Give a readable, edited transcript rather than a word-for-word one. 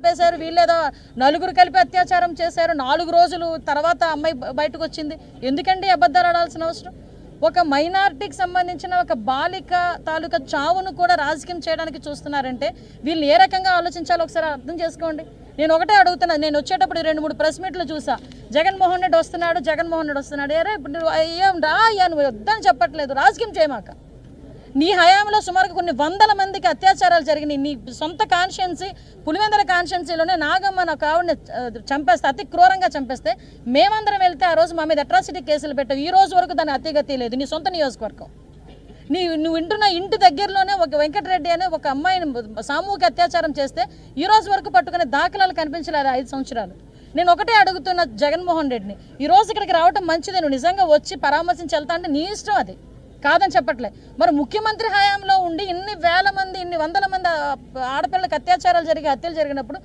చెప్పేశారు, వీళ్ళేదో నలుగురు కలిపి అత్యాచారం చేశారు, 4 రోజులు తర్వాత అమ్మాయి బయటకు వచ్చింది. ఎందుకండి అబద్ధాలు ఆడాల్సిన అవసరం? ఒక మైనారిటీకి సంబంధించిన ఒక బాలిక తాలూకా చావును కూడా రాజకీయం చేయడానికి చూస్తున్నారంటే వీళ్ళు ఏ రకంగా ఆలోచించాలో ఒకసారి అర్థం చేసుకోండి. నేను ఒకటే అడుగుతున్నా, నేను వచ్చేటప్పుడు 2-3 ప్రెస్ మీట్లు చూసా, జగన్మోహన్ రెడ్డి వస్తున్నాడు. అరే ఇప్పుడు నువ్వు ఏం రా అయ్యా, నువ్వు వద్దని చెప్పట్లేదు, రాజకీయం చేయమాక. నీ హయాంలో సుమారుగా కొన్ని వందల మందికి అత్యాచారాలు జరిగినాయి. నీ సొంత కాన్స్టిట్యున్సీ పులివెందుల కాన్స్టిట్యున్సీలోనే నాగమ్మ నా ఆవిడని చంపేస్తే, అతి క్రూరంగా చంపేస్తే మేమందరం వెళ్తే ఆ రోజు మా మీద అట్రాసిటీ కేసులు పెట్టావు. ఈ రోజు వరకు దాని అతిగతి లేదు. నీ సొంత నియోజకవర్గం, నువ్వు ఇంటున్న ఇంటి దగ్గరలోనే ఒక వెంకటరెడ్డి అనే ఒక అమ్మాయిని సామూహిక అత్యాచారం చేస్తే ఈ రోజు వరకు పట్టుకునే దాఖలాలు కనిపించలేదు 5 సంవత్సరాలు. నేను ఒకటే అడుగుతున్న జగన్మోహన్ రెడ్డిని, ఈ రోజు ఇక్కడికి రావటం మంచిదే, నువ్వు నిజంగా వచ్చి పరామర్శించి వెళ్తా అంటే నీ ఇష్టం, అది కాదని చెప్పట్లే. మరి ముఖ్యమంత్రి హయాంలో ఉండి ఇన్ని వేల మంది, ఇన్ని వందల మంది ఆడపిల్లలకు అత్యాచారాలు జరిగి హత్యలు జరిగినప్పుడు